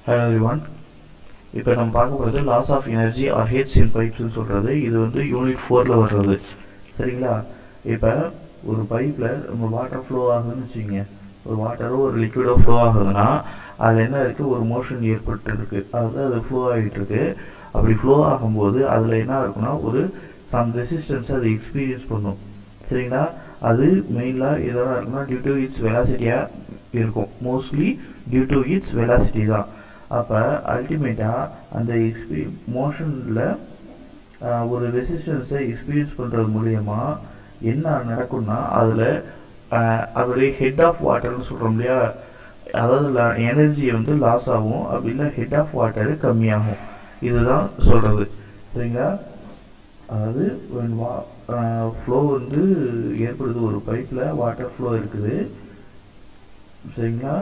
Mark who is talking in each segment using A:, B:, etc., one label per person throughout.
A: Hello everyone. இப்போ நம்ம பார்க்க போகிறது loss of energy or heads in பைப்ஸ்னு சொல்கிறது. இது வந்து யூனிட் 4ல் வர்றது. சரிங்களா? இப்போ ஒரு பைப்பில் நம்ம வாட்டர் ஃப்ளோ ஆகுதுன்னு வச்சுக்கோங்க. ஒரு வாட்டரோ ஒரு லிக்விடோ ஃப்ளோ ஆகுதுன்னா அதில் என்ன இருக்குது, ஒரு மோஷன் ஏற்பட்டுருக்கு. அதாவது அது ஃப்ளோ ஆகிட்டுருக்கு. அப்படி ஃப்ளோ ஆகும்போது அதில் என்ன இருக்குன்னா ஒரு சம் ரெசிஸ்டன்ஸை அது எக்ஸ்பீரியன்ஸ் பண்ணும். சரிங்களா? அது மெயினாக எதனா இருக்குன்னா டியூ டு இட்ஸ் வெலாசிட்டியாக இருக்கும். Mostly due to its velocity தான். அப்போ அல்டிமேட்டாக அந்த மோஷனில் ஒரு ரெசிஸ்டன்ஸை எக்ஸ்பீரியன்ஸ் பண்ணுறது மூலயமா என்ன நடக்கும்னா அதில் அதோடைய ஹெட் ஆஃப் வாட்டர்னு சொல்கிறோம் இல்லையா, அதாவது எனர்ஜி வந்து லாஸ் ஆகும். அப்படி இல்லை ஹெட் ஆஃப் வாட்டரு கம்மியாகும். இதுதான் சொல்கிறது. சரிங்களா? அதாவது ஃப்ளோ வந்து ஏற்படுது. ஒரு பைப்பில் வாட்டர் ஃப்ளோ இருக்குது. சரிங்களா?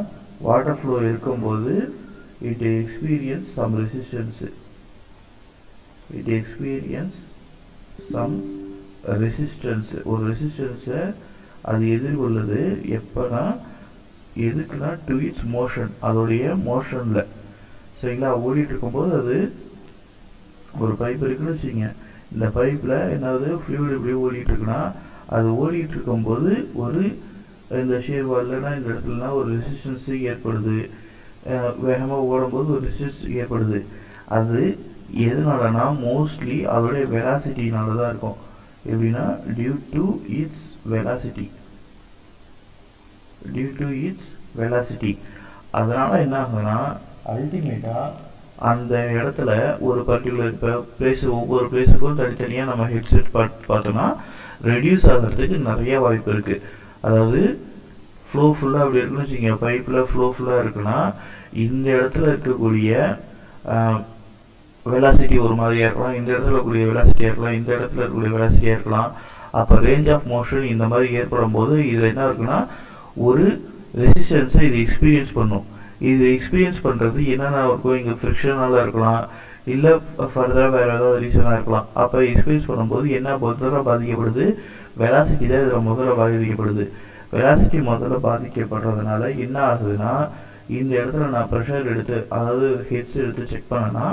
A: வாட்டர் ஃப்ளோ இருக்கும்போது it experience some resistance. It experience some resistance. ஒரு ரெசிஸ்டன்ஸை அது எதிர்கொள்ளுது. எப்போனா எதுக்குன்னா டு இட்ஸ் மோஷன், அதோடைய மோஷனில். சரிங்களா? ஓடிட்டு இருக்கும்போது அது ஒரு பைப் இருக்குன்னு வச்சுங்க. இந்த பைப்பில் என்னாவது ஃப்ளூயிட் இப்படி ஓடிட்டு இருக்குன்னா அது ஓடிட்டு இருக்கும்போது ஒரு இந்த ஷேர் வரலன்னா இந்த இடத்துலனா ஒரு ரெசிஸ்டன்ஸு ஏற்படுது. வேகமாக ஓடும்போது ஒரு ரெசிஸ்டன்ஸ் ஏற்படுது. அது எதனாலனா மோஸ்ட்லி அதோடைய வெலாசிட்டினால தான் இருக்கும். எப்படின்னா due to its velocity. Due to its velocity. அதனால் என்ன ஆகுதுன்னா அல்டிமேட்டாக அந்த இடத்துல ஒரு பர்டிகுலர் இப்போ பிளேஸு, ஒவ்வொரு பிளேஸுக்கும் தனித்தனியாக நம்ம ஹெட்செட் பார்த்தோம்னா ரெடியூஸ் ஆகிறதுக்கு நிறைய வாய்ப்பு இருக்குது. அதாவது ஃப்ளோ ஃபுல்லாக அப்படி இருக்குன்னு வச்சுக்கோங்க. பைப்பில் ஃப்ளோ ஃபுல்லாக இருக்குன்னா இந்த இடத்துல இருக்கக்கூடிய வெலாசிட்டி ஒரு மாதிரியாக இருக்கலாம், இந்த இடத்துல இருக்கக்கூடிய வெலாசிட்டியாக இருக்கலாம், இந்த இடத்துல இருக்கக்கூடிய வெலாசிட்டியாக இருக்கலாம். அப்போ ரேஞ்ச் ஆஃப் மோஷன் இந்த மாதிரி ஏற்படும் போது இது என்ன இருக்குன்னா ஒரு ரெசிஸ்டன்ஸை இது எக்ஸ்பீரியன்ஸ் பண்ணும். இது எக்ஸ்பீரியன்ஸ் பண்ணுறது என்னென்ன இருக்கும், இங்கே ஃப்ரிக்ஷனால இருக்கலாம், இல்லை ஃபர்தராக வேறு ஏதாவது ரீசனாக இருக்கலாம். அப்போ எக்ஸ்பீரியன்ஸ் பண்ணும்போது என்ன முதல்ல பாதிக்கப்படுது, வெலாசிட்டி தான் இதில் முதல்ல பாதிக்கப்படுது. வெலாசிட்டி முதல்ல பாதிக்கப்படுறதுனால என்ன ஆகுதுன்னா இந்த இடத்துல நான் ப்ரெஷர் எடுத்து, அதாவது ஹெட்ஸ் எடுத்து செக் பண்ணேன்னா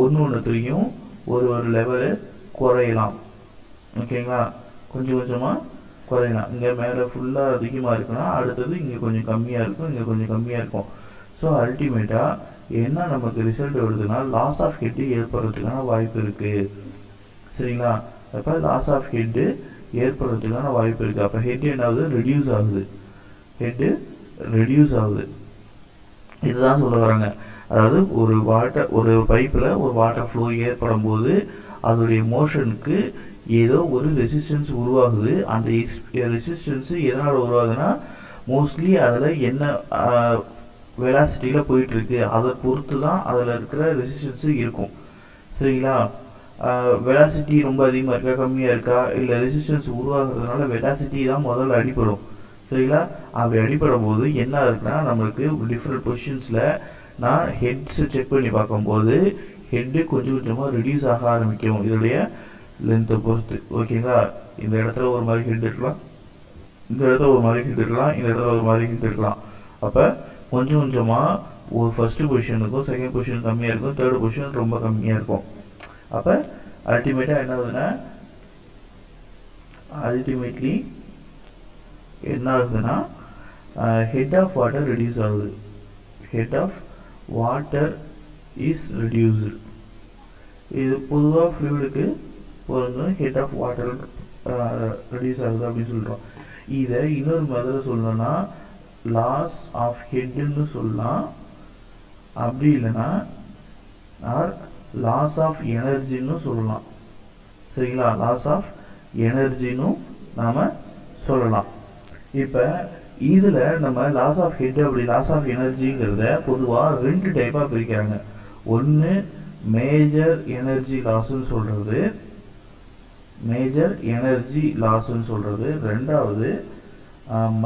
A: ஒன்றுத்துலேயும் ஒரு லெவலு குறையலாம். ஓகேங்களா? கொஞ்சம் கொஞ்சமாக குறையலாம். இங்கே மேலே ஃபுல்லாக அதிகமாக இருக்குன்னா அடுத்தது இங்கே கொஞ்சம் கம்மியாக இருக்கும், இங்கே கொஞ்சம் கம்மியாக இருக்கும். ஸோ அல்டிமேட்டாக என்ன நமக்கு ரிசல்ட் வருதுன்னா லாஸ் ஆஃப் ஹெட்டு ஏற்படுறதுக்கான வாய்ப்பு இருக்குது. சரிங்களா? அப்போ லாஸ் ஆஃப் ஹெட்டு ஏற்படுறதுக்கான வாய்ப்பு இருக்குது. அப்போ ஹெட் என்னாவது ரெடியூஸ் ஆகுது. ஹெட்டு ரெடியூஸ் ஆகுது. இதுதான் சொல்ல வராங்க. அதாவது ஒரு பைப்பில் ஒரு வாட்டர் ஃப்ளோ ஏற்படும் போது அதோடைய மோஷனுக்கு ஏதோ ஒரு ரெசிஸ்டன்ஸ் உருவாகுது. அந்த ரெசிஸ்டன்ஸு எதனால் உருவாகுதுன்னா மோஸ்ட்லி அதில் என்ன வெலாசிட்டியில் போயிட்டுருக்கு அதை பொறுத்து தான் அதில் இருக்கிற ரெசிஸ்டன்ஸு இருக்கும். சரிங்களா? வெலாசிட்டி ரொம்ப அதிகமாக இருக்கா, கம்மியாக இருக்கா, இல்லை ரெசிஸ்டன்ஸ் உருவாகிறதுனால வெலாசிட்டி தான் முதல்ல அடிப்படும். சரிங்களா? அப்படி அடிப்படும் போது என்ன இருக்குன்னா நம்மளுக்கு டிஃப்ரெண்ட் பொசிஷன்ஸில் நான் ஹெட்ஸ் செக் பண்ணி பார்க்கும்போது ஹெட்டு கொஞ்சம் கொஞ்சமாக ரெடியூஸ் ஆக ஆரம்பிக்கும் இதோடைய லென்த்தை பொறுத்து. ஓகேங்களா? இந்த இடத்துல ஒரு மாதிரி ஹெட் இருக்கலாம், இந்த இடத்துல ஒரு மாதிரி ஹெட் இருக்கலாம், இந்த இடத்துல ஒரு மாதிரி ஹெட் இருக்கலாம். அப்போ கொஞ்சம் கொஞ்சமாக ஒரு ஃபஸ்ட்டு பொசிஷனுக்கும் செகண்ட் பொசிஷன் கம்மியாக இருக்கும், தேர்ட் பொசிஷன் ரொம்ப கம்மியாக இருக்கும். அப்போ அல்டிமேட்டாக என்ன ஆகுதுன்னா என்ன ஆகுதுன்னா ஹெட் ஆஃப் வாட்டர் ரெடியூஸ் ஆகுது. Head of water is reduced. இது பொதுவாக ஃப்ளூயிடுக்கு பொருந்தும். ஹெட் ஆஃப் வாட்டர் ரெடியூஸ் ஆகுது அப்படின்னு சொல்கிறோம். இதை இன்னொரு மாதிரி சொல்லணும்னா லாஸ் ஆஃப் ஹெட்டுன்னு சொல்லலாம். அப்படி இல்லைன்னா லாஸ் ஆஃப் எனர்ஜின்னு சொல்லலாம். சரிங்களா? லாஸ் ஆஃப் எனர்ஜின்னு நாம் சொல்லலாம். இப்போ இதில் நம்ம லாஸ் ஆஃப் ஹெட் அப்படி லாஸ் ஆஃப் எனர்ஜிங்கிறத பொதுவாக 2 டைப்பாக பிரிக்கிறாங்க. ஒன்று மேஜர் எனர்ஜி லாஸ்ன்னு சொல்கிறது, மேஜர் எனர்ஜி லாஸ்ன்னு சொல்கிறது. ரெண்டாவது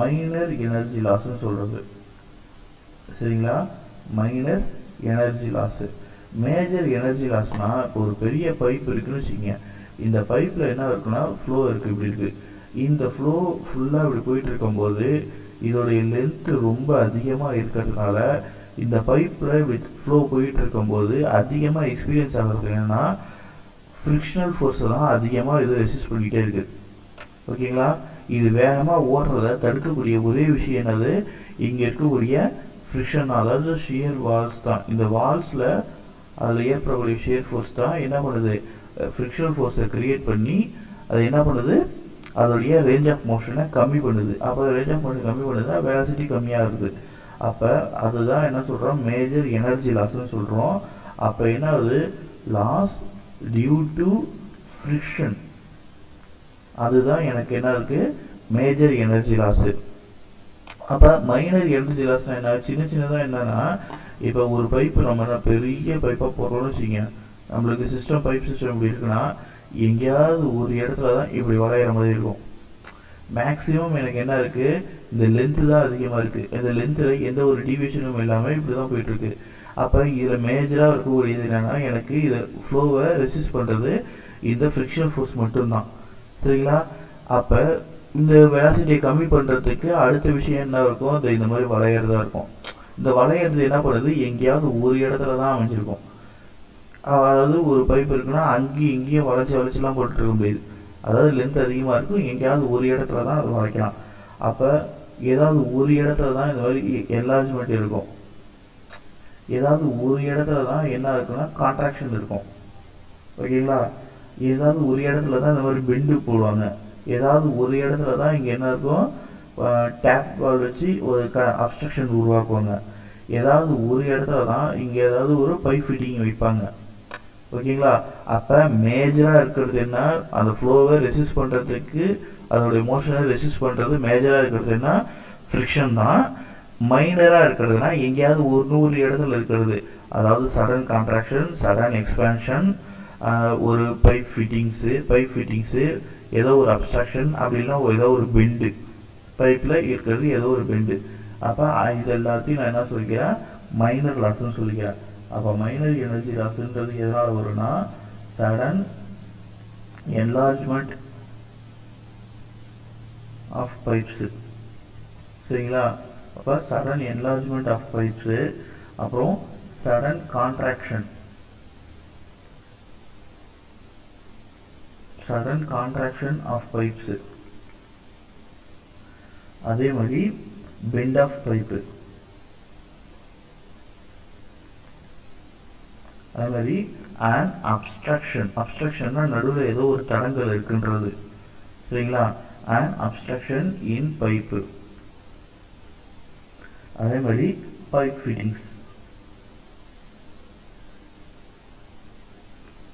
A: மைனர் எனர்ஜி லாஸ்ன்னு சொல்கிறது. சரிங்களா? Minor energy loss. Major energy லாஸ்னா இப்போ ஒரு பெரிய பைப் இருக்குன்னு வச்சுக்கோங்க. இந்த பைப்பில் என்ன இருக்குன்னா ஃப்ளோ இருக்குது, இப்படி இருக்குது. இந்த ஃப்ளோ ஃபுல்லாக இப்படி போயிட்டு இருக்கும்போது இதோடைய லென்த்து ரொம்ப அதிகமாக இருக்கிறதுனால இந்த பைப்பில் வித் ஃப்ளோ போயிட்டு இருக்கும்போது அதிகமாக எக்ஸ்பீரியன்ஸ் ஆகிறது என்னென்னா ஃப்ரிக்ஷனல் ஃபோர்ஸை தான் அதிகமாக இது ரெசிஸ்ட் பண்ணிகிட்டே இருக்குது. ஓகேங்களா? இது வேகமாக ஓடுறத தடுக்கக்கூடிய ஒரே விஷயம் என்னது, இங்கே இருக்கக்கூடிய ஃப்ரிக்ஷன், அதாவது ஷியர் வால்ஸ் தான். இந்த வால்ஸில் அதில் ஏற்படக்கூடிய ஷியர் ஃபோர்ஸ் தான் என்ன பண்ணுது, ஃப்ரிக்ஷனல் ஃபோர்ஸை க்ரியேட் பண்ணி அது என்ன பண்ணுது, அதோடைய ரேஞ்ச் ஆஃப் மோஷனை கம்மி பண்ணுது. அப்போ ரேஞ்ச் ஆஃப் மோஷன் கம்மி பண்ணுதுன்னா வெலாசிட்டி கம்மியாக இருக்குது. அப்போ அதுதான் என்ன சொல்கிறோம், மேஜர் எனர்ஜி லாஸ்ன்னு சொல்கிறோம். அப்போ என்ன ஆகுது, லாஸ் டியூ டு ஃப்ரிக்ஷன், அதுதான் எனக்கு என்ன இருக்குது, மேஜர் எனர்ஜி லாஸு. அப்போ மைனர் எனர்ஜி லாஸ்னா என்ன, சின்ன சின்னதாக என்னன்னா, இப்போ ஒரு பைப்பு நம்ம என்ன பெரிய பைப்பாக போடுறோம்னு வச்சுங்க, நம்மளுக்கு சிஸ்டம் பைப் சிஸ்டம் இப்படி இருக்குன்னா எங்கேயாவது ஒரு இடத்துல தான் இப்படி வளையிற மாதிரி இருக்கும். மேக்ஸிமம் எனக்கு என்ன இருக்குது, இந்த லென்த்து தான் அதிகமாக இருக்குது. இந்த லென்த்தில் எந்த ஒரு டிவியேஷனும் இல்லாமல் இப்படி தான் போயிட்டுருக்கு. அப்போ இதில் மேஜராக இருக்கக்கூடியது என்னென்னா, எனக்கு இதை ஃப்ளோவை ரெசிஸ்ட் பண்ணுறது இந்த ஃப்ரிக்ஷனல் ஃபோர்ஸ் மட்டும்தான். சரிங்களா? அப்போ இந்த வெலாசிட்டியை கம்மி பண்ணுறதுக்கு அடுத்த விஷயம் என்ன இருக்கும், அது இந்த மாதிரி வளையிறதா இருக்கும். இந்த வளையிறது என்ன பண்ணுது, எங்கேயாவது ஒரு இடத்துல தான் அமைஞ்சிருக்கும். அதாவது ஒரு பைப் இருக்குன்னா அங்கேயும் இங்கேயும் வளைச்செல்லாம் போட்டுருக்க முடியாது. அதாவது லென்த் அதிகமாக இருக்கும், எங்கேயாவது ஒரு இடத்துல தான் அது வளைக்கலாம். அப்போ ஏதாவது ஒரு இடத்துல தான் இந்த மாதிரி என்லார்ஜ்மெண்ட் இருக்கும், ஏதாவது ஒரு இடத்துல தான் என்ன இருக்குன்னா கான்ட்ராக்ஷன் இருக்கும். ஓகேங்களா? ஏதாவது ஒரு இடத்துல தான் இந்த மாதிரி பெண்டு போடுவாங்க, ஏதாவது ஒரு இடத்துல தான் இங்கே என்ன இருக்கும், டேப் வால் வச்சு ஒரு அப்ஸ்ட்ரக்ஷன் உருவாக்குவாங்க. ஏதாவது ஒரு இடத்துல தான் இங்கே ஏதாவது ஒரு பைப் ஃபிட்டிங் வைப்பாங்க. ஓகேங்களா? அப்போ மேஜராக இருக்கிறது என்ன, அந்த ஃப்ளோவை ரெசிஸ்ட் பண்ணுறதுக்கு, அதோடைய மோஷனை ரெசிஸ்ட் பண்ணுறது மேஜராக இருக்கிறது என்ன, ஃப்ரிக்ஷன் தான். மைனராக இருக்கிறதுனா எங்கேயாவது ஒரு இடத்துல இருக்கிறது, அதாவது சடன் கான்ட்ராக்ஷன், சடன் எக்ஸ்பேன்ஷன், ஒரு பைப் ஃபிட்டிங்ஸு, ஏதோ ஒரு அப்ஸ்ட்ரக்ஷன், அப்படின்னா ஏதோ ஒரு பெண்டு, பைப்பில் இருக்கிறது ஏதோ ஒரு பெண்டு. அப்போ இது எல்லாத்தையும் நான் என்ன சொல்லிக்கிறேன், மைனர் லாஸ்ன்னு சொல்லிக்கிறேன். அப்போ மைனர் எனர்ஜி லாஸ்ன்றது எதனால் வரும்னா, சடன் என்லார்ஜ்மெண்ட் ஆஃப் பைப்ஸு. சரிங்களா? அப்போ சடன் என்லார்ஜ்மெண்ட் ஆஃப் பைப்ஸு, அப்புறம் sudden contraction, sudden contraction of pipes, அதே மாதிரி பெண்ட் ஆஃப் பைப்பு, அதே மாதிரி அண்ட் அப்ஸ்ட்ரக்ஷன்னா நடுவில் ஏதோ ஒரு தடங்கள் இருக்குன்றது. சரிங்களா? அண்ட் அப்ஸ்ட்ரக்ஷன் இன் பைப்பு, அதே மாதிரி பைப் ஃபிட்டிங்ஸ்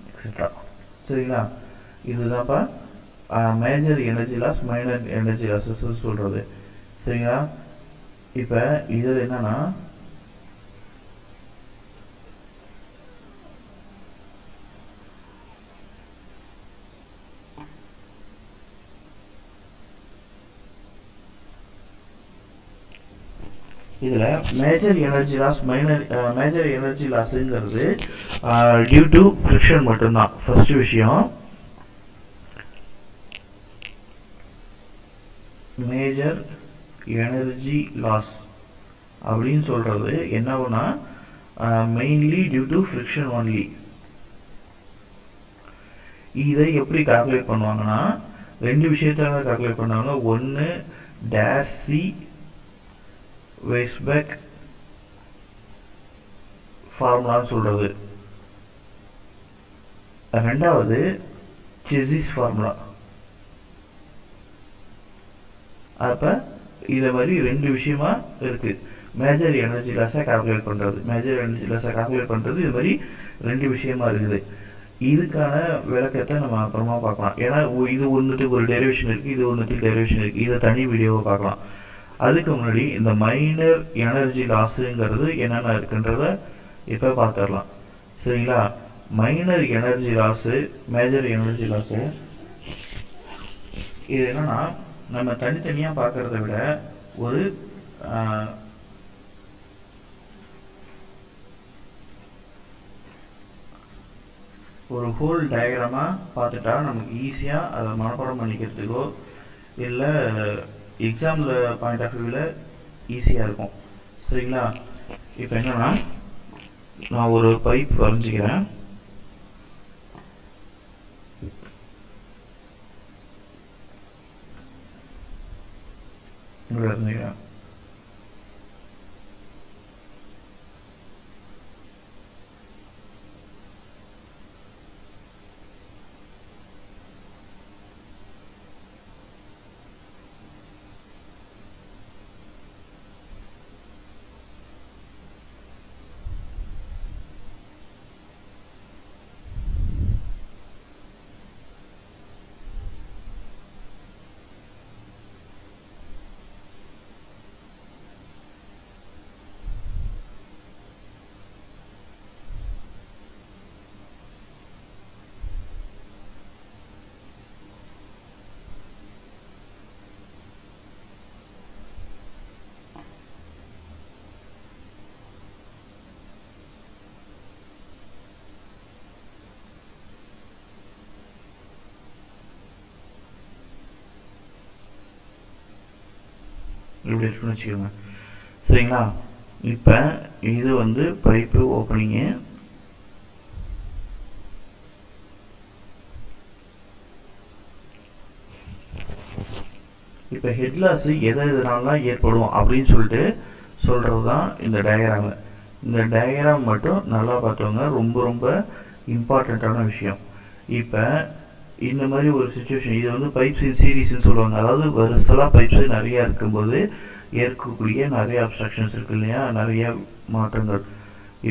A: எக்ஸெட்ரா. சரிங்களா? இதுதான்ப்பா major energy loss, minor energy losses சொல்கிறது. சரிங்களா? இப்போ இதில் என்னன்னா, இதில் major energy loss, major energy லாஸுங்கிறது டியூ டு ஃப்ரிக்ஷன் மட்டும்தான். ஃபர்ஸ்ட் விஷயம், மேஜர் எனர்ஜி லாஸ் அப்படின்னு சொல்கிறது என்னன்னா, mainly due to friction only. இதை எப்படி கால்குலேட் பண்ணுவாங்கன்னா, ரெண்டு விஷயத்தாக கால்குலேட் பண்ணுவாங்க. ஒன்று டார்சி வெய்ஸ்பெக் ஃபார்முலான்னு சொல்கிறது, ரெண்டாவது செசிஸ் ஃபார்முலா. அப்போ இதை மாதிரி ரெண்டு விஷயமா இருக்குது. மேஜர் எனர்ஜி லாஸை கால்குலேட் பண்ணுறது இது மாதிரி ரெண்டு விஷயமா இருக்குது. இதுக்கான விளக்கத்தை நம்ம அப்புறமா பார்க்கலாம். ஏன்னா இது ஒன்றுக்கு ஒரு டெரிவேஷன் இருக்குது, இது ஒன்றுக்கு டெரிவேஷன் இருக்குது, இதை தனி வீடியோவை பார்க்கலாம். அதுக்கு முன்னாடி இந்த மைனர் எனர்ஜி லாஸுங்கிறது என்னென்ன இருக்குன்றத இப்போ பார்த்துடலாம். சரிங்களா? Minor energy loss, major energy loss, இது என்னன்னா நம்ம தனித்தனியாக பார்க்கறத விட ஒரு ஒரு ஹோல் டயக்ராமாக பார்த்துட்டா நமக்கு ஈஸியாக அதை மனப்பாடம் பண்ணிக்கிறதுக்கோ இல்லை எக்ஸாமில் பாயிண்ட் ஆஃப் வியூவில் ஈஸியாக இருக்கும். சரிங்களா? இப்போ என்னன்னா நான் ஒரு பைப் வரைஞ்சிக்கிறேன். வரைஞ்சிக்கிறேன். இப்படி இருக்குன்னு வச்சுக்கோங்க. சரிங்களா? இப்போ இது வந்து பைப்பு ஓப்பனிங்கு. இப்போ ஹெட் லாஸ் எதனாலாம் ஏற்படும் அப்படின்னு சொல்லிட்டு சொல்கிறது தான் இந்த டயக்ராமு. இந்த டயக்ராம் மட்டும் நல்லா பார்த்தவங்க, ரொம்ப ரொம்ப இம்பார்ட்டண்ட்டான விஷயம். இப்போ இந்த மாதிரி ஒரு சுச்சுவேஷன், இது வந்து பைப்ஸ் இன் சீரீஸ்ன்னு சொல்லுவாங்க. அதாவது வருஷலாக பைப்ஸு நிறையா இருக்கும்போது ஏற்கக்கூடிய நிறைய அப்ஸ்ட்ரக்ஷன்ஸ் இருக்கு இல்லையா, நிறைய மாற்றங்கள்.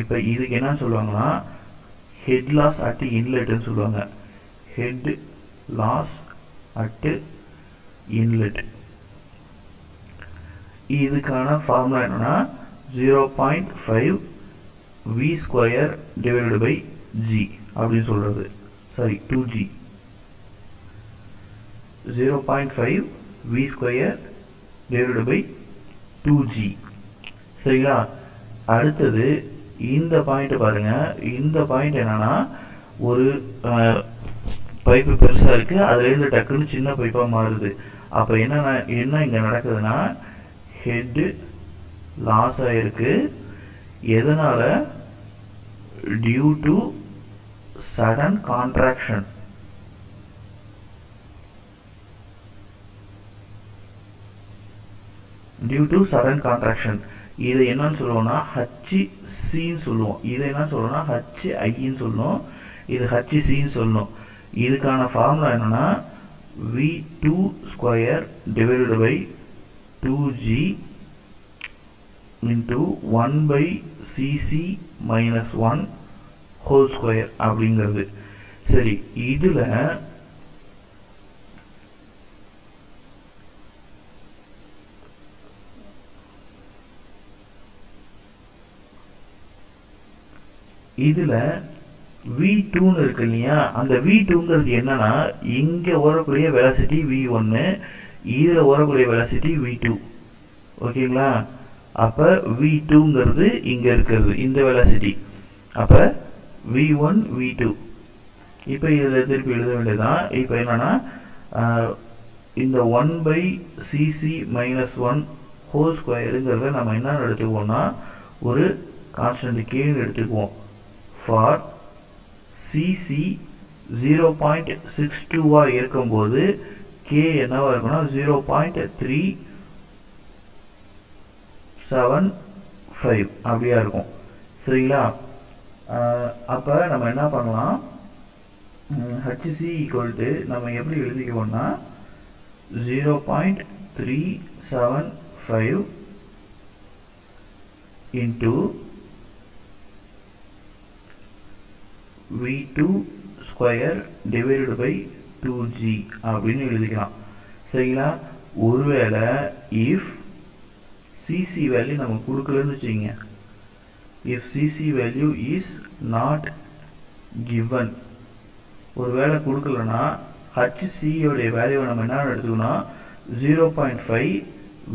A: இப்போ இதுக்கு என்ன சொல்லுவாங்கன்னா ஹெட் லாஸ் அட் இன்லெட்னு சொல்லுவாங்க. Head loss at inlet. இதுக்கான ஃபார்முலா என்னன்னா 0.5 v² டிவைடட் பை g அப்படின்னு சொல்றது. Sorry, 2g. 0.5 v² divided by 2g. சரிங்களா? அடுத்தது இந்த பாயிண்ட் பாருங்க. இந்த பாயிண்ட் என்னன்னா ஒரு பைப்பு பெருசாக இருக்கு, அதுலேருந்து டக்குன்னு சின்ன பைப்பாக மாறுது. அப்போ என்ன இங்கே நடக்குதுன்னா ஹெட் லாஸ் ஆகிருக்கு. எதனால? Due to sudden contraction. Due to sudden contraction. இதை என்னன்னு சொல்லுவோம்னா HCன்னு சொல்லுவோம். இதை என்ன சொல்லுவோம்னா HIன்னு சொல்லணும். இது HCன்னு சொல்லணும். இதுக்கான ஃபார்முலா என்னன்னா v² divided by 2g into 1/cc minus 1 whole square அப்படிங்கிறது. சரி, இதில் v2ன்னு இருக்கு இல்லையா, அந்த v2ங்கிறது என்னன்னா இங்கே ஓடக்கூடிய வெலாசிட்டி v1, இதில் ஓடக்கூடிய வெலாசிட்டி v2. ஓகேங்களா? அப்போ v2ங்கிறது இங்கே இருக்கிறது இந்த வெலாசிட்டி. அப்போ v1 v2. இப்போ இதில் திருப்பி எழுத வேண்டியதான். இப்போ என்னன்னா இந்த 1/cc மைனஸ் 1 ஹோல் ஸ்கொயருங்கிறத நம்ம என்ன எடுத்துக்குவோம்னா ஒரு கான்ஸ்டன்ட் கேன்னு எடுத்துக்குவோம். ஃபார் cc 0.62 இருக்கும்போது k என்னவா இருக்குன்னா 0.375 அப்படியா இருக்கும். சரிங்களா? அப்போ நம்ம என்ன பண்ணலாம், HC ஈக்குவல் டு நம்ம எப்படி எழுதிக்குவோம்னா 0.375 into v2² divided by 2g அப்படின்னு எழுதிக்கலாம். சரிங்களா? ஒருவேளை இஃப் cc வேல்யூ நம்ம கொடுக்கலன்னு வச்சுங்க, if cc value is not given, ஒருவேளை கொடுக்கலன்னா HC உடைய வேல்யூவை நம்ம என்ன எடுத்துக்கணும், 0.5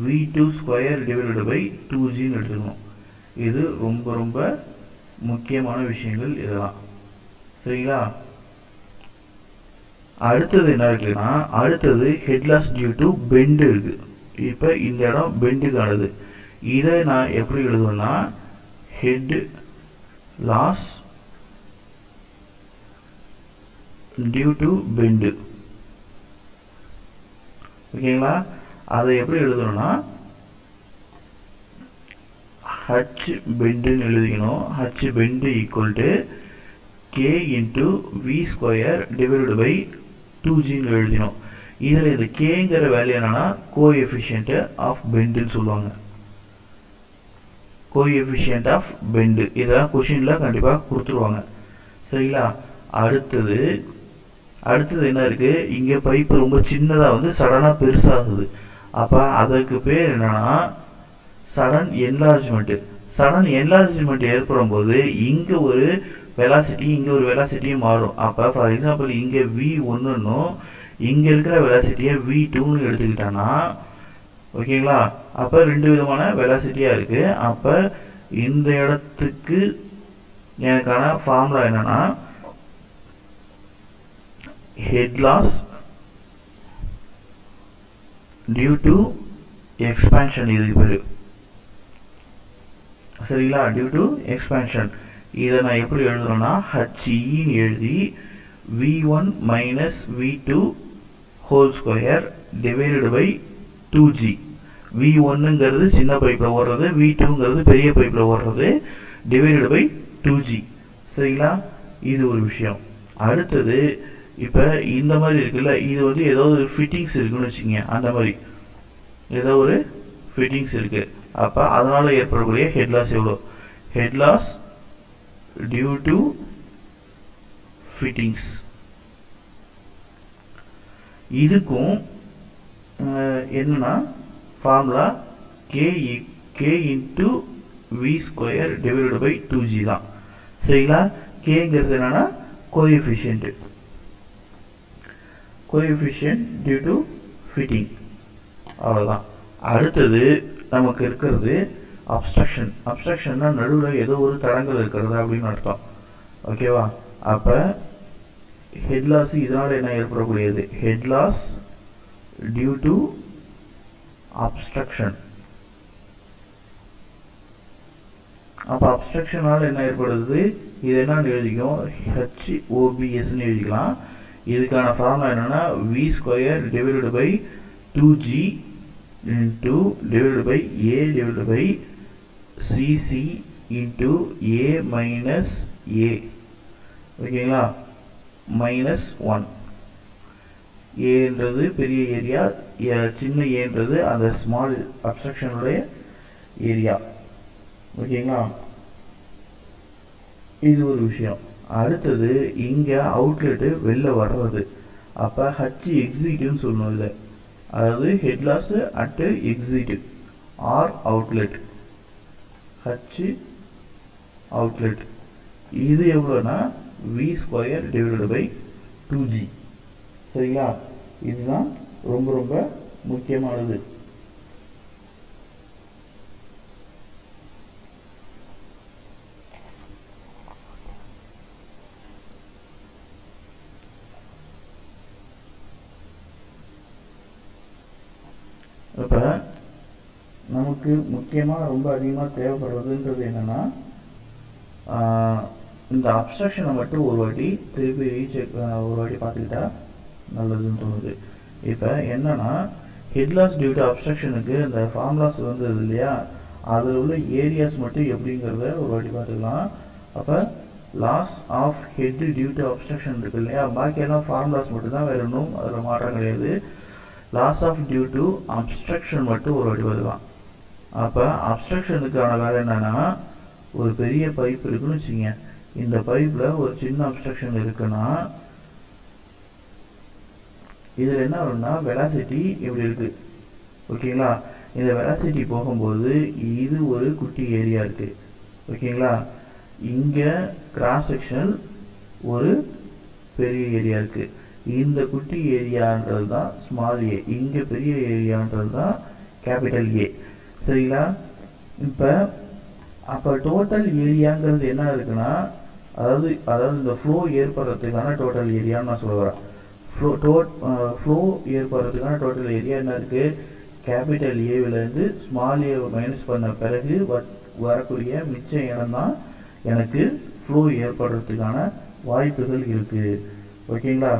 A: v2² டிவைடட் பை 2gன்னு எடுத்துக்கணும். இது ரொம்ப ரொம்ப முக்கியமான விஷயங்கள் இதெல்லாம். சரிங்களா? அடுத்தது என்ன இருக்குன்னா, அடுத்தது head loss due to bend இருக்கு. இப்போ இந்த இடம் பெண்டுக்கானது. இதை நான் எப்படி எழுதுவேன்னா head loss due to bend. ஓகேங்களா? அதை எப்படி எழுதணும்னா h bend எழுதிக்கணும். h bend equal to k into v square divided by 2g எழுதினோம். இதில் இந்த கேங்கிற வேல்யூ என்னன்னா கோஎஃபிஷியன்ட் ஆஃப் பெண்டுன்னு சொல்லுவாங்க. கோஎஃபிஷியன்ட் ஆஃப் பெண்டு இதெல்லாம் கொஷினில் கண்டிப்பாக கொடுத்துருவாங்க. சரிங்களா? அடுத்தது என்ன இருக்குது, இங்கே பைப்பு ரொம்ப சின்னதாக வந்து சடனாக பெருசாகுது. அப்போ அதற்கு பேர் என்னன்னா சடன் என்லார்ஜ்மெண்ட்டு. சடன் என்லார்ஜ்மெண்ட் ஏற்படும் போது இங்கே ஒரு வெலாசிட்டி இங்கே ஒரு வெலாசிட்டியும் மாறும். அப்போ ஃபார் எக்ஸாம்பிள் இங்கே v1ன்னும் இங்கே இருக்கிற வெலாசிட்டியை v2ன்னு எடுத்துக்கிட்டோன்னா ஓகேங்களா, அப்போ ரெண்டு விதமான வெலாசிட்டியாக இருக்குது. அப்போ இந்த இடத்துக்கு எனக்கான ஃபார்முலா என்னன்னா head loss due to expansion இதுக்கு பேர். சரிங்களா? due to expansion இதை நான் எப்படி எழுதுறேன்னா HEன்னு எழுதி v1 minus v2 whole square divided by 2g. v1ங்கிறது சின்ன பைப்பில் ஓடுறது, v2ங்கிறது பெரிய பைப்பில் ஓடுறது, divided by 2g. சரிங்களா? இது ஒரு விஷயம். அடுத்தது இப்போ இந்த மாதிரி இருக்குல்ல, இது வந்து ஏதோ ஒரு ஃபிட்டிங்ஸ் இருக்குன்னு வச்சுக்கோங்க. அந்த மாதிரி ஏதோ ஒரு ஃபிட்டிங்ஸ் இருக்கு. அப்போ அதனால் ஏற்படக்கூடிய ஹெட் லாஸ் எவ்வளோ? Head loss due to fittings. இதுக்கும் என்னன்னா formula K into V square divided by 2g தான். சரிங்களா? கேங்கிறது என்னன்னா கோஎஃபிஷியன்ட் டியூ டு ஃபிட்டிங். அவ்வளோதான். அடுத்தது நமக்கு இருக்கிறது அப்ஸ்ட்ரக்ஷன். அப்ஸ்ட்ரக்ஷன்னா நடுவில் ஏதோ ஒரு தடங்கள் இருக்கிறது அப்படின்னு அர்த்தம். ஓகேவா? அப்போ ஹெட் லாஸ் இதனால் என்ன ஏற்படக்கூடியது? Head loss due to obstruction. அப்போ அப்ஸ்ட்ரக்ஷனால் என்ன ஏற்படுது? இது என்னன்னு எழுதிக்கும் HOBSன்னு எழுதிக்கலாம். இதுக்கான ஃபார்முலா என்னன்னா v square divided by 2g into divided by a divided by cc into a minus a. ஓகேங்களா? minus 1. ஏன்றது பெரிய ஏரியா, சின்ன ஏன்றது அந்த ஸ்மால் அப்ஸ்ட்ரக்ஷனுடைய ஏரியா. ஓகேங்களா? இது ஒரு விஷயம். அடுத்தது இங்கே அவுட்லெட்டு வெளில வர்றது. அப்போ ஹச் எக்ஸிட்னு சொல்லணும். இதை அதாவது head loss at exit or outlet. H outlet இது எவ்வளோனா we square divided by 2g. சரிங்களா? இதுதான் ரொம்ப ரொம்ப முக்கியமானது. இப்போ நமக்கு முக்கியமாக ரொம்ப அதிகமாக தேவைப்படுறதுன்றது என்னென்னா இந்த அப்ஸ்ட்ரக்ஷனை மட்டும் ஒரு வாட்டி திருப்பி ஒரு வாட்டி பார்த்துக்கிட்டா நல்லதுன்னு தோணுது. இப்போ என்னென்னா ஹெட் லாஸ் டியூ டு அப்ஸ்ட்ரக்ஷனுக்கு இந்த ஃபார்முலாஸ் வந்தது இல்லையா, அதில் உள்ள ஏரியாஸ் மட்டும் எப்படிங்கிறத ஒரு வாட்டி பார்த்துக்கலாம். அப்போ loss of head due to obstruction இருக்கு இல்லையா, பாக்கியெல்லாம் ஃபார்முலாஸ் மட்டும்தான், வேறு ஒன்றும் அதில் மாற்றம் கிடையாது. Loss of due to obstruction மட்டும் ஒரு வாட்டி வருதான். அப்போ அப்ஸ்ட்ரக்ஷனுக்கான வேலை என்னென்னா, ஒரு பெரிய பைப் இருக்குன்னு வச்சுங்க. இந்த பைப்பில் ஒரு சின்ன அப்ஸ்ட்ரக்ஷன் இருக்குன்னா இதில் என்ன வரும்னா வெலாசிட்டி இப்படி இருக்குது. ஓகேங்களா? இந்த வெலாசிட்டி போகும்போது இது ஒரு குட்டி ஏரியா இருக்குது. ஓகேங்களா? இங்கே கிராஸ் செக்ஷன் ஒரு பெரிய ஏரியா இருக்குது. இந்த குட்டி ஏரியான்றது தான் ஸ்மால் ஏ, இங்கே பெரிய ஏரியான்றது தான் கேபிட்டல் ஏ. சரிங்களா? இப்போ அப்போ டோட்டல் ஏரியாங்கிறது என்ன இருக்குன்னா, அதாவது இந்த ஃப்ளோ ஏற்படுறதுக்கான டோட்டல் ஏரியான்னு நான் சொல்ல வரேன். ஃப்ளோ ஏற்படுறதுக்கான டோட்டல் ஏரியா என்ன இருக்குது? கேபிட்டல் ஏவிலேருந்து ஸ்மால் ஏ மைனஸ் பண்ண பிறகு வரக்கூடிய மிச்ச இடம் தான் எனக்கு ஃப்ளோ ஏற்படுறதுக்கான வாய்ப்புகள் இருக்குது. ஓகேங்களா,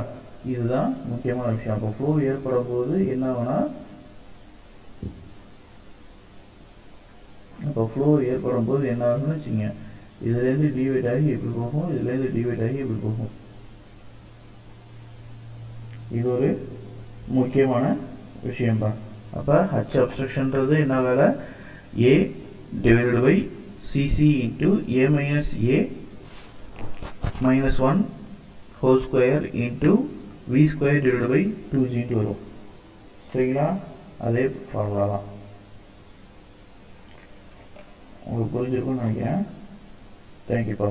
A: இதுதான் முக்கியமான விஷயம். அப்போ ஃப்ளோ ஏற்படும் போது என்ன ஆகும்னா, அப்போ ஃப்ளோ ஏற்படும் போது என்ன ஆகும்னு வச்சுங்க, இதுலேருந்து டிவைட் ஆகி இப்படி போகும், இதுலேருந்து டிவைட் ஆகி இப்படி போகும். இது ஒரு முக்கியமான விஷயம்தான். அப்போ ஹச் அப்ஸ்ட்ரக்ஷன்றது என்ன வேலை, A divided by CC into A minus A minus 1 whole square into V square divided by 2G வரும். சரிங்களா, அதே ஃபார்முலா தான். உங்களுக்கு புரிஞ்சிருக்கும்னு நினைக்கிறேன். தேங்க்யூப்பா.